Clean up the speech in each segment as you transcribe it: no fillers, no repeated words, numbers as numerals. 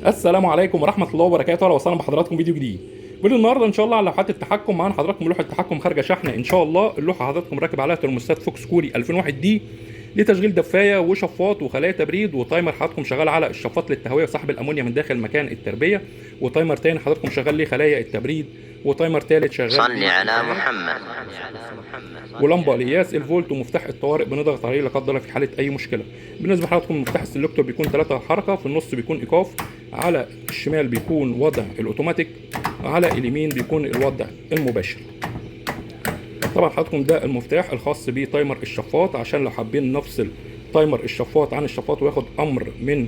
السلام عليكم ورحمه الله وبركاته. اهلا وسهلا بحضراتكم فيديو جديد. فيديو النهارده ان شاء الله على لوحات التحكم. معانا حضراتكم لوحه تحكم خارجه شحن ان شاء الله. اللوحه حضراتكم راكب عليها ترموستات فوكس كوري 2001 دي لتشغيل دفايه وشفاط وخلايا تبريد، وتايمر حضراتكم شغال على الشفاط للتهويه وسحب الامونيا من داخل مكان التربيه، وتايمر تاني حضراتكم شغال لخلايا التبريد، وتايمر تالت شغال صل على محمد. ولمبه لقياس الفولت، ومفتاح الطوارئ بنضغط عليه لا قدر الله في حاله اي مشكله. بالنسبه لحضراتكم مفتاح السلكتور بيكون 3 حركه، في النص بيكون ايقاف، على الشمال بيكون وضع الاوتوماتيك، على اليمين بيكون الوضع المباشر. طبعا حضراتكم ده المفتاح الخاص بتايمر الشفاط، عشان لو حابين نفصل تايمر الشفاط عن الشفاط وياخد امر من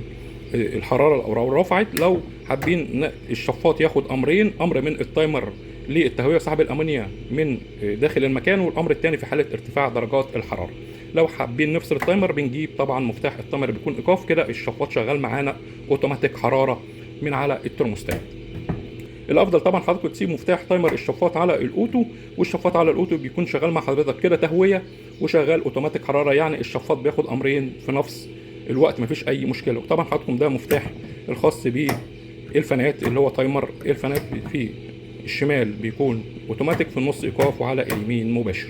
الحراره لو رفعت، لو حابين الشفاط ياخد امرين، امر من التايمر للتهويه وسحب الامونيا من داخل المكان، والامر الثاني في حاله ارتفاع درجات الحراره. لو حابين نفصل التايمر بنجيب طبعا مفتاح التايمر بيكون ايقاف، كده الشفاط شغال معانا اوتوماتيك حراره من على الترموستات. الافضل طبعا حضرتك تسيب مفتاح تايمر الشفاط على الاوتو، والشفاط على الاوتو بيكون شغال مع حضرتك كده تهويه وشغال اوتوماتيك حراره، يعني الشفاط بياخد امرين في نفس الوقت مفيش اي مشكله. وطبعا حضراتكم ده مفتاح الخاص بالفانات اللي هو تايمر الفانات، في الشمال بيكون اوتوماتيك، في النص ايقاف، وعلى اليمين مباشر.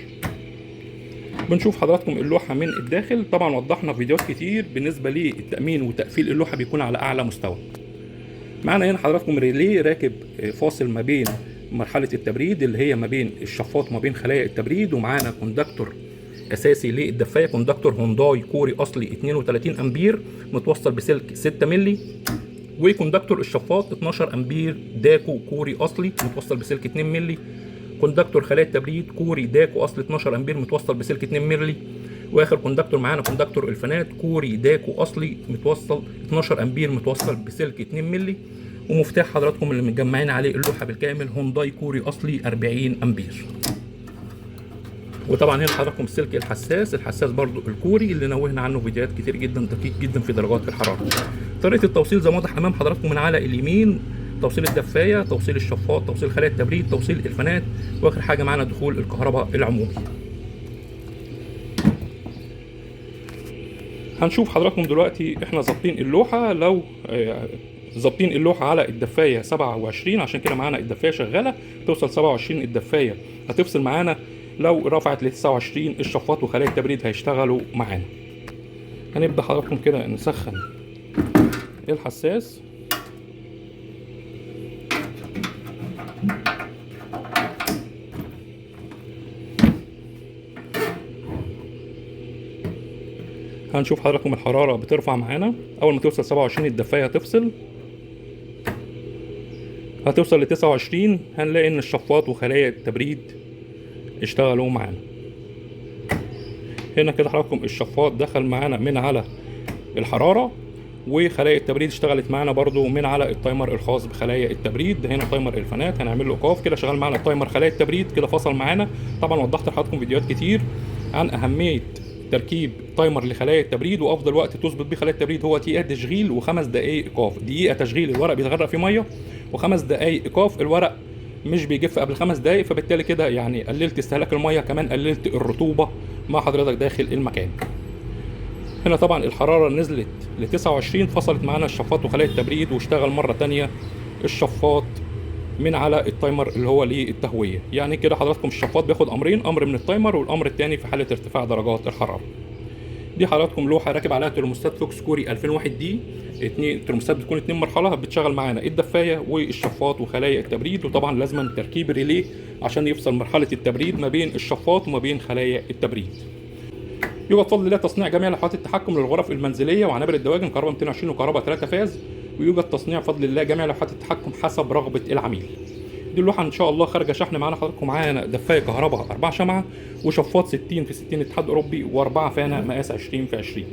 بنشوف حضراتكم اللوحه من الداخل. طبعا وضحنا في فيديوهات كتير بالنسبه للتامين وتقفيل اللوحه بيكون على اعلى مستوى. معنا هنا حضراتكم ريلي راكب فاصل ما بين مرحله التبريد اللي هي ما بين الشفاط وما بين خلايا التبريد، ومعانا كوندكتور اساسي للدفايه، كوندكتور هونداي كوري اصلي 32 امبير متوصل بسلك 6 مللي، وكوندكتور الشفاط 12 امبير داكو كوري اصلي متوصل بسلك 2 مللي، كوندكتور خلايا التبريد كوري داكو اصلي 12 امبير متوصل بسلك 2 مللي، واخر كوندكتور معانا كوندكتور الفانات كوري داكو اصلي متوصل 12 امبير متوصل بسلك 2 مللي، ومفتاح حضراتكم اللي متجمعين عليه اللوحه بالكامل هونداي كوري اصلي 40 امبير. وطبعا هنا حضراتكم السلك الحساس برضو الكوري اللي نوهنا عنه فيديوهات كتير جدا، دقيق جدا في درجات الحراره. طريقه التوصيل زي ما واضح امام حضراتكم من على اليمين، توصيل الدفايه، توصيل الشفاط، توصيل خلايا التبريد، توصيل الفانات، واخر حاجه معانا دخول الكهرباء العمومي. هنشوف حضراتكم دلوقتي احنا ظابطين اللوحه. لو ظابطين اللوحه على الدفايه 27، عشان كده معانا الدفايه شغاله توصل 27 الدفايه هتفصل معانا. لو رفعت ل 29 الشفاط وخلايا التبريد هيشتغلوا معانا. هنبدا حضراتكم كده نسخن الحساس. هنشوف حضراتكم الحراره بترفع معانا. اول ما توصل 27 الدفايه هتفصل، هتوصل ل 29 هنلاقي ان الشفاط وخلايا التبريد اشتغلوا معانا. هنا كده حضراتكم الشفاط دخل معانا من على الحراره، وخلايا التبريد اشتغلت معانا برضو من على التايمر الخاص بخلايا التبريد. هنا تايمر الفانات هنعمل له ايقاف، كده شغال معانا التايمر خلايا التبريد كده فصل معانا. طبعا وضحت لحضراتكم فيديوهات كتير عن اهميه تركيب تايمر لخلايا التبريد، وافضل وقت تظبط بيه خلايا التبريد هو دقيقه تشغيل و5 دقائق ايقاف. دقيقه تشغيل الورق بيتغرق في ميه، و5 دقائق ايقاف الورق مش بيجف قبل 5 دقائق، فبالتالي كده يعني قللت استهلاك الميه، كمان قللت الرطوبه مع حضرتك داخل المكان. هنا طبعا الحراره نزلت ل 29، فصلت معانا الشفاط وخلايا التبريد، واشتغل مره تانية الشفاط من على التايمر اللي هو للتهويه. يعني كده حضراتكم الشفاط بياخد امرين، امر من التايمر والامر الثاني في حاله ارتفاع درجات الحراره. دي حضراتكم لوحه راكب عليها ترموستات فوكس كوري 2001 دي. الترموستات بتكون 2 مرحله، بتشغل معانا الدفايه والشفاط وخلايا التبريد، وطبعا لازم تركيب ريلي عشان يفصل مرحله التبريد ما بين الشفاط وما بين خلايا التبريد. يوجد بفضل الله تصنيع جميع لوحات التحكم للغرف المنزليه وعنابر الدواجن كهرباء 220 وكهرباء 3 فاز، ويوجد تصنيع بفضل الله جميع لوحات التحكم حسب رغبه العميل. دي اللوحه ان شاء الله خارجه شحن معانا حضراتكم. معانا دفايه كهرباء 4 شمعه، وشفاط 60 في 60 اتحاد اوروبي، و4 فانه مقاس 20 في 20.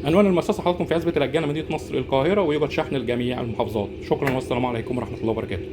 عنوان المؤسسه حضراتكم في عزبه الهجانه مدينه نصر القاهره، ويوجد شحن لجميع المحافظات. شكرا والسلام عليكم ورحمه الله وبركاته.